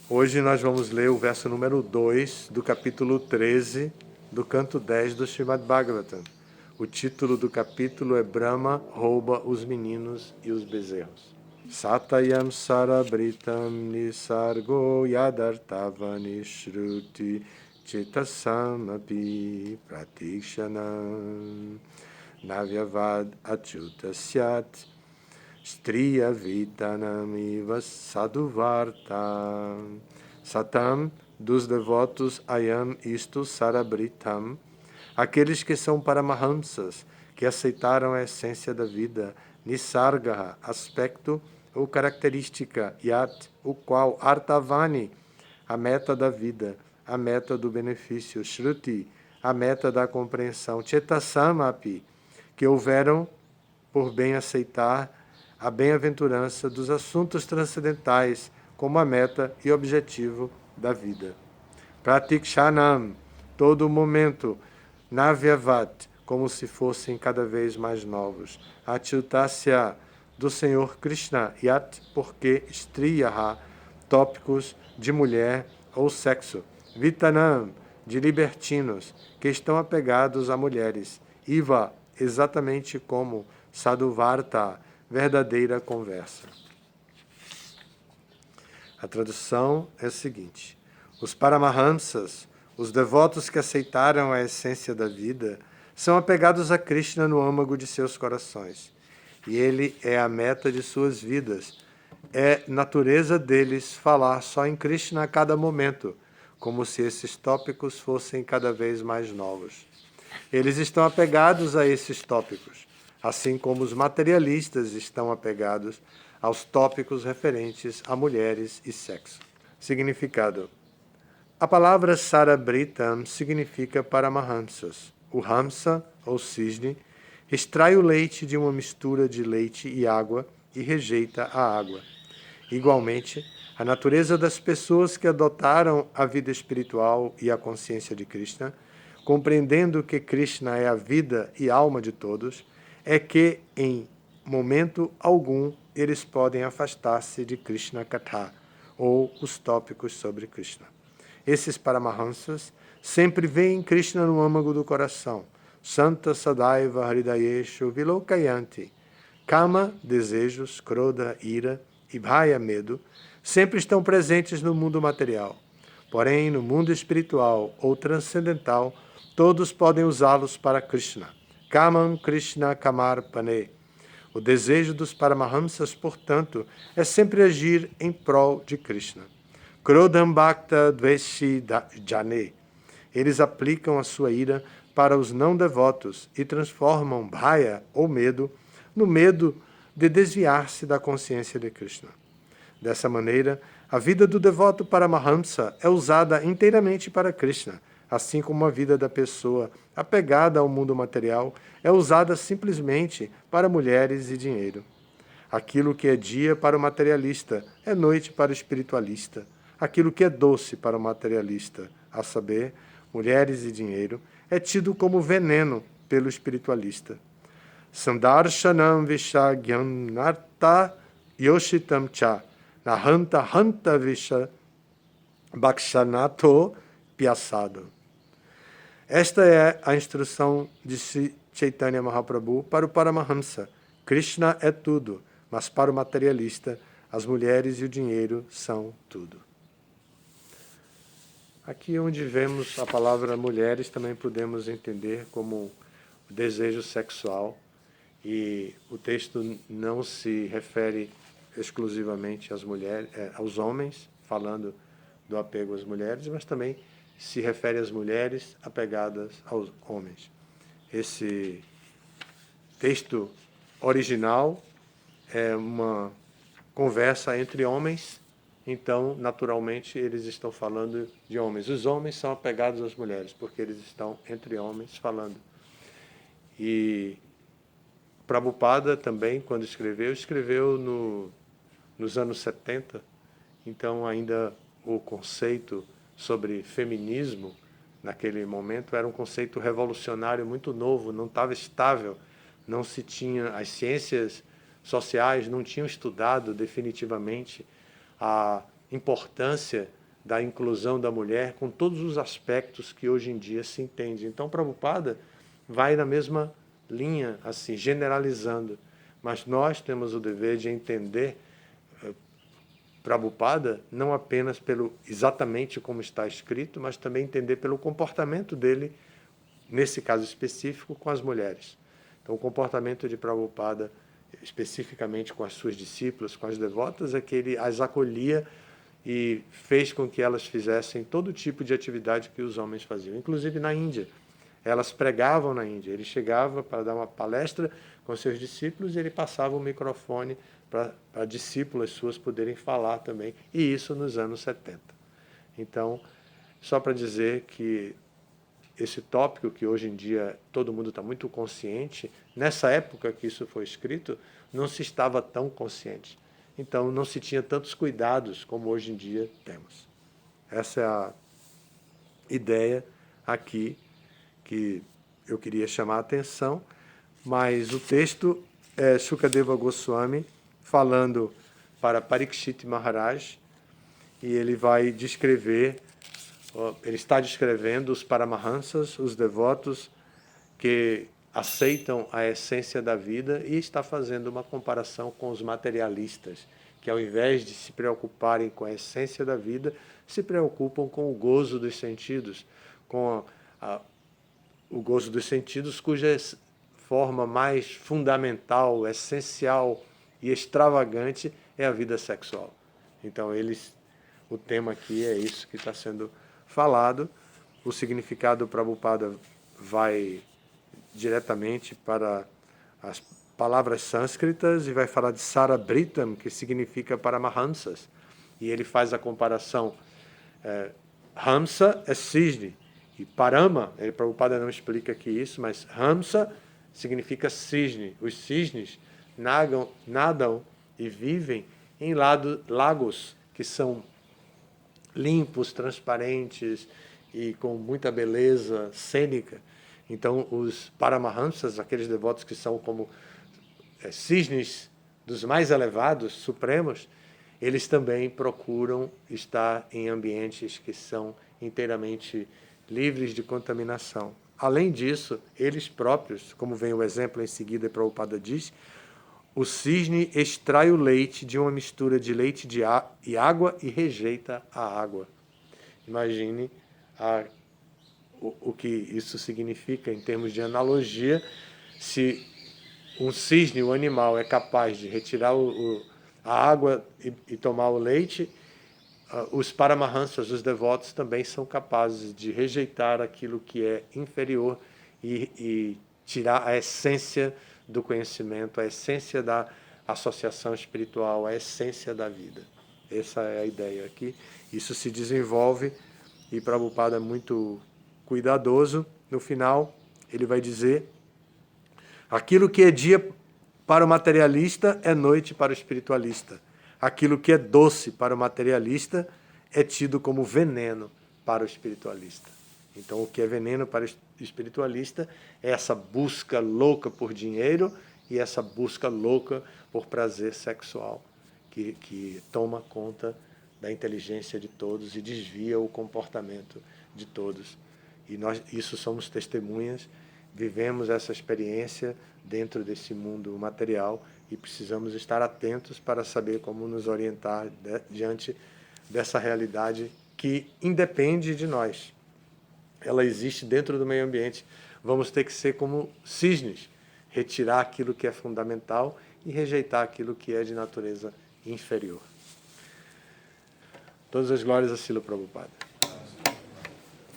Hoje nós vamos ler o verso número 2 do capítulo 13 do canto 10 do Srimad Bhagavatam. O título do capítulo é Brahma rouba os meninos e os bezerros. Satayam Sarabritam Nisargo Yadartavani Shruti Chitasamapi Pratikshanam Navyavad Achyutasyat Striya Vitanamiva Sadhuvarta. Satam, dos devotos, Ayam, isto, Sarabritam, aqueles que são Paramahamsas, que aceitaram a essência da vida, Nisarga, aspecto ou característica, Yat, o qual, Artavani, a meta da vida, a meta do benefício, Shruti, a meta da compreensão, Chetasamapi, que houveram por bem aceitar a bem-aventurança dos assuntos transcendentais como a meta e objetivo da vida. Pratikshanam, todo momento, Navyavat, como se fossem cada vez mais novos. Achyutasya, do Senhor Krishna, Yat, porque Striyaha, tópicos de mulher ou sexo. Vitanam, de libertinos, que estão apegados a mulheres. Iva, exatamente como Sadhuvarta, verdadeira conversa. A tradução é a seguinte: os Paramahamsas, os devotos que aceitaram a essência da vida, são apegados a Krishna no âmago de seus corações. E ele é a meta de suas vidas. É natureza deles falar só em Krishna a cada momento, como se esses tópicos fossem cada vez mais novos. Eles estão apegados a esses tópicos, assim como os materialistas estão apegados aos tópicos referentes a mulheres e sexo. Significado: a palavra Sarabritam significa Paramahamsas. O Hamsa, ou cisne, extrai o leite de uma mistura de leite e água e rejeita a água. Igualmente, a natureza das pessoas que adotaram a vida espiritual e a consciência de Krishna, compreendendo que Krishna é a vida e alma de todos, é que, em momento algum, eles podem afastar-se de Krishna Katha, ou os tópicos sobre Krishna. Esses Paramahamsas sempre veem Krishna no âmago do coração. Santa Sadaiva Hridayeshu Vilokayanti. Kama, desejos, Krodha, ira, e Bhaya, medo, sempre estão presentes no mundo material. Porém, no mundo espiritual ou transcendental, todos podem usá-los para Krishna. Kamam Krishna Kamarpane. O desejo dos Paramahamsas, portanto, é sempre agir em prol de Krishna. Krodham Bhakta Dveshi Jane. Eles aplicam a sua ira para os não devotos e transformam Bhaya, ou medo, no medo de desviar-se da consciência de Krishna. Dessa maneira, a vida do devoto Paramahamsa é usada inteiramente para Krishna, assim como a vida da pessoa apegada ao mundo material é usada simplesmente para mulheres e dinheiro. Aquilo que é dia para o materialista é noite para o espiritualista. Aquilo que é doce para o materialista, a saber, mulheres e dinheiro, é tido como veneno pelo espiritualista. Sandarshanam Vishagyamnarta Yoshitam Cha Nahanta Hanta Visha Bhakshanato Pyasado. Esta é a instrução de Sri Chaitanya Mahaprabhu para o Paramahamsa. Krishna é tudo, mas para o materialista, as mulheres e o dinheiro são tudo. Aqui onde vemos a palavra mulheres, também podemos entender como o desejo sexual, e o texto não se refere exclusivamente às mulheres, aos homens, falando do apego às mulheres, mas também se refere às mulheres apegadas aos homens. Esse texto original é uma conversa entre homens, então, naturalmente, eles estão falando de homens. Os homens são apegados às mulheres, porque eles estão entre homens falando. E Prabhupada também, quando escreveu nos anos 70, então ainda o conceito sobre feminismo, naquele momento, era um conceito revolucionário muito novo, não estava estável, não se tinha, as ciências sociais não tinham estudado definitivamente a importância da inclusão da mulher com todos os aspectos que hoje em dia se entende. Então, Prabhupada vai na mesma linha, assim, generalizando. Mas nós temos o dever de entender Prabhupada não apenas pelo exatamente como está escrito, mas também entender pelo comportamento dele, nesse caso específico, com as mulheres. Então, o comportamento de Prabhupada, especificamente com as suas discípulas, com as devotas, é que ele as acolhia e fez com que elas fizessem todo tipo de atividade que os homens faziam, inclusive na Índia. Elas pregavam na Índia. Ele chegava para dar uma palestra com seus discípulos e ele passava o microfone para discípulas suas poderem falar também, e isso nos anos 70. Então, só para dizer que esse tópico que hoje em dia todo mundo está muito consciente, nessa época que isso foi escrito, não se estava tão consciente. Então, não se tinha tantos cuidados como hoje em dia temos. Essa é a ideia aqui que eu queria chamar a atenção, mas o texto é Shukadeva Goswami falando para Parikshit Maharaj, e ele vai descrever, ele está descrevendo os Paramahansas, os devotos que aceitam a essência da vida, e está fazendo uma comparação com os materialistas, que ao invés de se preocuparem com a essência da vida, se preocupam com o gozo dos sentidos, com o gozo dos sentidos, cuja forma mais fundamental, essencial e extravagante é a vida sexual. Então, o tema aqui é isso que está sendo falado. O significado do Prabhupada vai diretamente para as palavras sânscritas e vai falar de Sarabritam, que significa Paramahamsas. E ele faz a comparação. Hamsa é cisne, e Parama, Prabhupada não explica aqui isso, mas Hamsa significa cisne. Os cisnes nadam e vivem em lagos que são limpos, transparentes e com muita beleza cênica. Então, os Paramahamsas, aqueles devotos que são como cisnes dos mais elevados, supremos, eles também procuram estar em ambientes que são inteiramente livres de contaminação. Além disso, eles próprios, como vem o exemplo em seguida, Prabhupada diz, o cisne extrai o leite de uma mistura de leite e água e rejeita a água. Imagine o que isso significa em termos de analogia. Se um cisne, o animal, é capaz de retirar a água e tomar o leite, os Paramahamsas, os devotos, também são capazes de rejeitar aquilo que é inferior e tirar a essência do conhecimento, a essência da associação espiritual, a essência da vida. Essa é a ideia aqui. Isso se desenvolve e Prabhupada é muito cuidadoso. No final, ele vai dizer: aquilo que é dia para o materialista é noite para o espiritualista. Aquilo que é doce para o materialista é tido como veneno para o espiritualista. Então, o que é veneno para o espiritualista é essa busca louca por dinheiro e essa busca louca por prazer sexual, que toma conta da inteligência de todos e desvia o comportamento de todos. E nós, isso somos testemunhas, vivemos essa experiência dentro desse mundo material e precisamos estar atentos para saber como nos orientar diante dessa realidade que independe de nós. Ela existe dentro do meio ambiente. Vamos ter que ser como cisnes, retirar aquilo que é fundamental e rejeitar aquilo que é de natureza inferior. Todas as glórias a Srila Prabhupada.